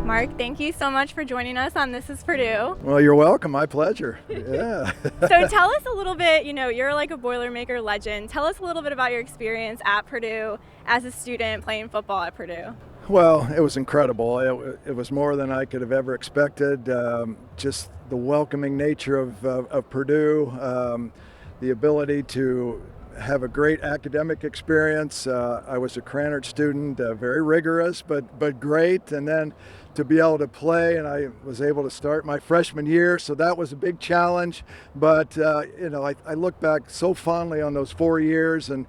Mark, thank you so much for joining us on This is Purdue. Well, you're welcome. My pleasure. Yeah. So tell us a little bit, you're like a Boilermaker legend. Tell us a little bit about your experience at Purdue as a student playing football at Purdue. Well, it was incredible. It was more than I could have ever expected. Just the welcoming nature of Purdue, the ability to have a great academic experience. I was a Krannert student, very rigorous, but great. And then to be able to play, and I was able to start my freshman year, so that was a big challenge. But I look back so fondly on those 4 years and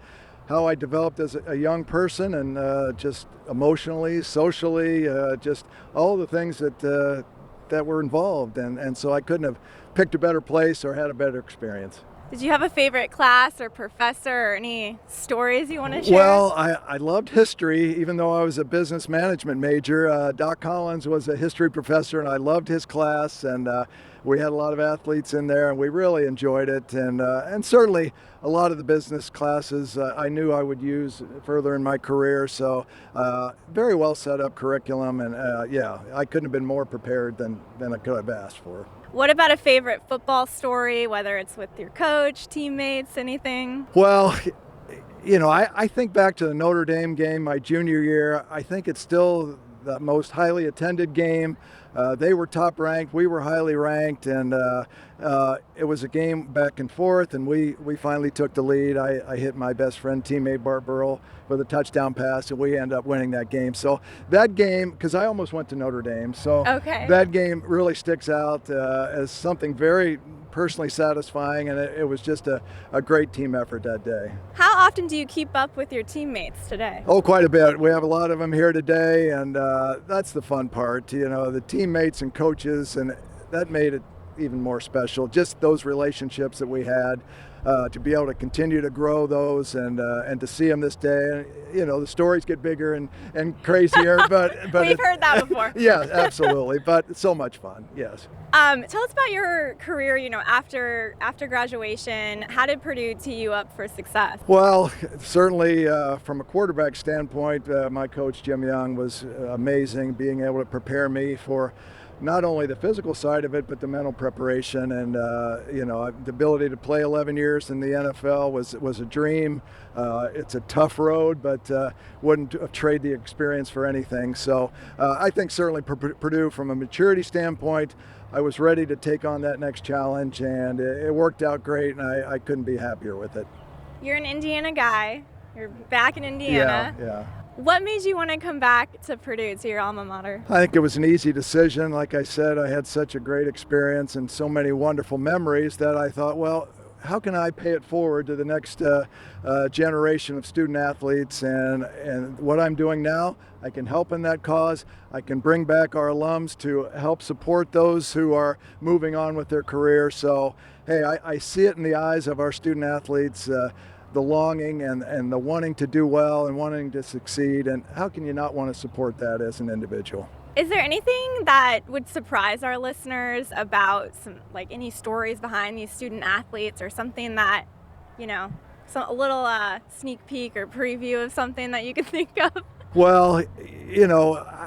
how I developed as a young person, and just emotionally, socially, just all the things that were involved. And so I couldn't have picked a better place or had a better experience. Did you have a favorite class or professor or any stories you want to share? Well, I loved history, even though I was a business management major. Doc Collins was a history professor, and I loved his class. And we had a lot of athletes in there, and we really enjoyed it. And certainly a lot of the business classes I knew I would use further in my career. So very well set up curriculum, and I couldn't have been more prepared than I could have asked for. What about a favorite football story, whether it's with your coach, teammates, anything? Well, I think back to the Notre Dame game my junior year. I think it's still the most highly attended game. They were top ranked, we were highly ranked, and it was a game back and forth, and we finally took the lead. I hit my best friend, teammate Bart Burrell, with a touchdown pass, and we ended up winning that game. So that game, because I almost went to Notre Dame, so that game really sticks out as something very personally satisfying, and it was just a great team effort that day. How often do you keep up with your teammates today? Oh, quite a bit. We have a lot of them here today, and that's the fun part. The teammates and coaches, and that made it even more special. Just those relationships that we had, to be able to continue to grow those, and to see them this day. The stories get bigger and crazier, but we've heard that before. Yeah, absolutely. But it's so much fun. Yes. Tell us about your career. After graduation, how did Purdue tee you up for success? Well, certainly from a quarterback standpoint, my coach Jim Young was amazing, being able to prepare me for not only the physical side of it, but the mental preparation. And the ability to play 11 years in the NFL was a dream. It's a tough road, but wouldn't trade the experience for anything. So I think certainly Purdue, from a maturity standpoint, I was ready to take on that next challenge, and it worked out great, and I couldn't be happier with it. You're an Indiana guy. You're back in Indiana. Yeah. What made you want to come back to Purdue, to your alma mater? I think it was an easy decision. Like I said, I had such a great experience and so many wonderful memories that I thought, well, how can I pay it forward to the next generation of student athletes? And what I'm doing now, I can help in that cause. I can bring back our alums to help support those who are moving on with their career. So, hey, I see it in the eyes of our student athletes, the longing and the wanting to do well and wanting to succeed. And how can you not want to support that as an individual? Is there anything that would surprise our listeners about any stories behind these student athletes, or something that, a little sneak peek or preview of something that you can think of? Well,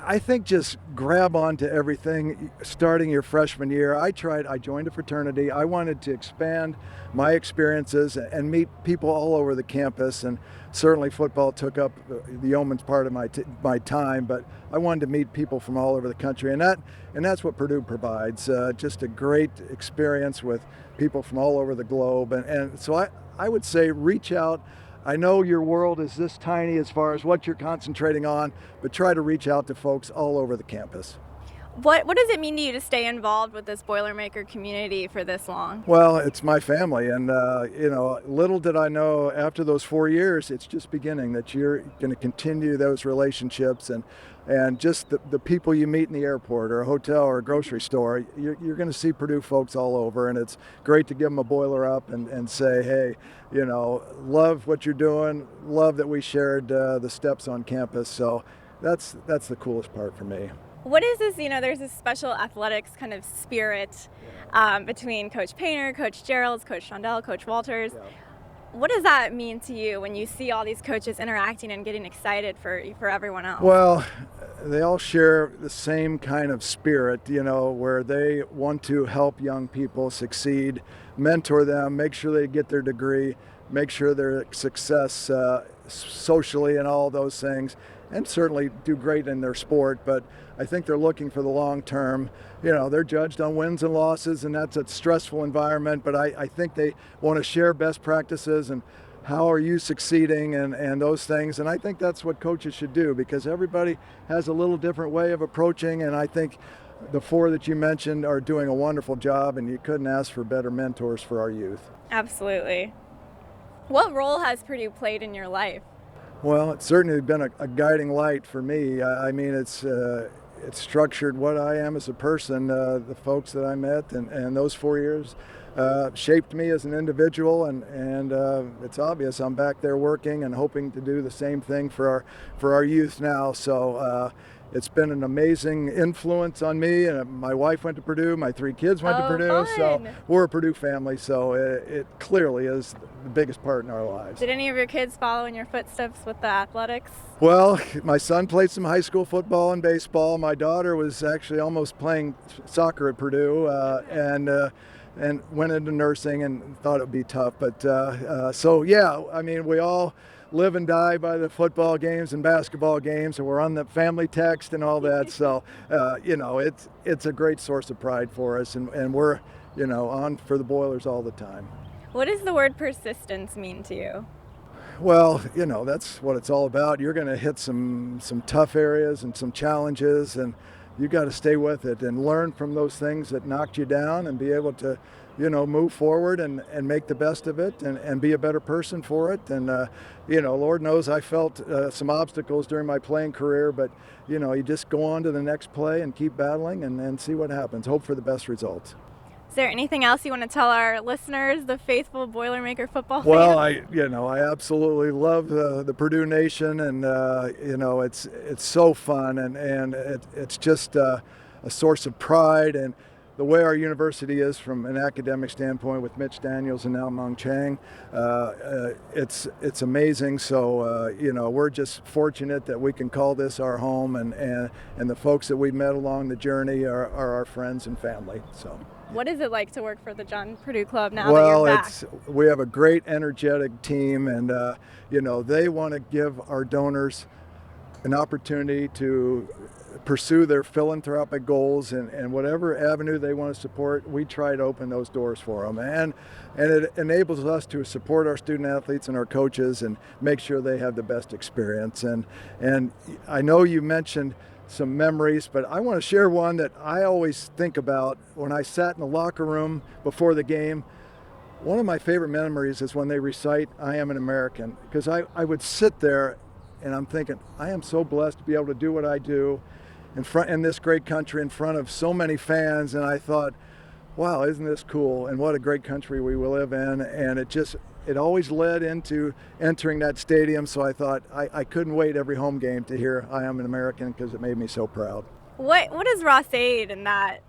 I think just grab onto everything starting your freshman year. I joined a fraternity. I wanted to expand my experiences and meet people all over the campus, and certainly football took up the yeoman's part of my time, but I wanted to meet people from all over the country, and that's what Purdue provides, just a great experience with people from all over the globe. And so I would say reach out. I know your world is this tiny as far as what you're concentrating on, but try to reach out to folks all over the campus. What does it mean to you to stay involved with this Boilermaker community for this long? Well, it's my family, and little did I know after those 4 years, it's just beginning, that you're going to continue those relationships, and just the people you meet in the airport or a hotel or a grocery store. You're going to see Purdue folks all over, and it's great to give them a boiler up and say, hey, love what you're doing, love that we shared the steps on campus. So that's the coolest part for me. What is this, there's this special athletics kind of spirit between Coach Painter, Coach Gerald, Coach Shondell, Coach Walters. Yeah. What does that mean to you when you see all these coaches interacting and getting excited for everyone else? Well, they all share the same kind of spirit, where they want to help young people succeed, mentor them, make sure they get their degree, make sure their success socially and all those things, and certainly do great in their sport. But I think they're looking for the long term. They're judged on wins and losses, and that's a stressful environment, but I think they want to share best practices and how are you succeeding and those things. And I think that's what coaches should do, because everybody has a little different way of approaching, and I think the four that you mentioned are doing a wonderful job, and you couldn't ask for better mentors for our youth. Absolutely. What role has Purdue played in your life? Well, it's certainly been a guiding light for me. I mean, it's structured what I am as a person. The folks that I met and those 4 years shaped me as an individual, and it's obvious I'm back there working and hoping to do the same thing for our youth now. So it's been an amazing influence on me, and my wife went to Purdue, my 3 kids went to Purdue, fun. So we're a Purdue family, so it clearly is the biggest part in our lives. Did any of your kids follow in your footsteps with the athletics? Well, my son played some high school football and baseball. My daughter was actually almost playing soccer at Purdue, and went into nursing and thought it would be tough. But so yeah, I mean, we all live and die by the football games and basketball games, and we're on the family text and all that. So it's a great source of pride for us, and we're on for the Boilers all the time. What does the word persistence mean to you? Well, that's what it's all about. You're going to hit some tough areas and some challenges, and you got to stay with it and learn from those things that knocked you down, and be able to move forward and make the best of it, and be a better person for it. And Lord knows I felt some obstacles during my playing career, but you just go on to the next play and keep battling and see what happens. Hope for the best results. Is there anything else you want to tell our listeners, the faithful Boilermaker football fans? Well, I absolutely love the Purdue Nation, and it's so fun, and it's just a source of pride. And the way our university is from an academic standpoint, with Mitch Daniels and now Mung Chang, it's amazing. So we're just fortunate that we can call this our home, and the folks that we've met along the journey are our friends and family. So. What is it like to work for the John Purdue Club now that you're back? We have a great, energetic team, and they want to give our donors an opportunity to pursue their philanthropic goals, and whatever avenue they want to support, we try to open those doors for them, and it enables us to support our student athletes and our coaches and make sure they have the best experience. And I know you mentioned some memories, but I want to share one that I always think about when I sat in the locker room before the game. One of my favorite memories is when they recite "I Am an American," because I would sit there and I'm thinking, I am so blessed to be able to do what I do in this great country, in front of so many fans. And I thought, wow, isn't this cool? And what a great country we live in. And it always led into entering that stadium. So I thought I couldn't wait every home game to hear "I Am an American," because it made me so proud. What does Ross-Ade and that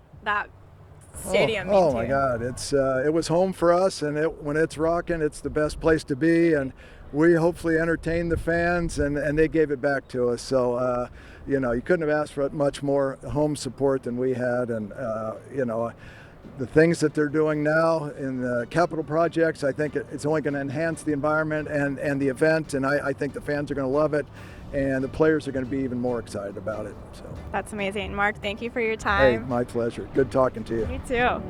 stadium mean to you? My God, it was home for us, and when it's rocking, it's the best place to be. And we hopefully entertained the fans, and they gave it back to us. So you couldn't have asked for much more home support than we had. And the things that they're doing now in the capital projects, I think it's only going to enhance the environment and the event, and I think the fans are going to love it, and the players are going to be even more excited about it. So that's amazing. Mark, thank you for your hey, time. my pleasure. Good talking to you. Me too.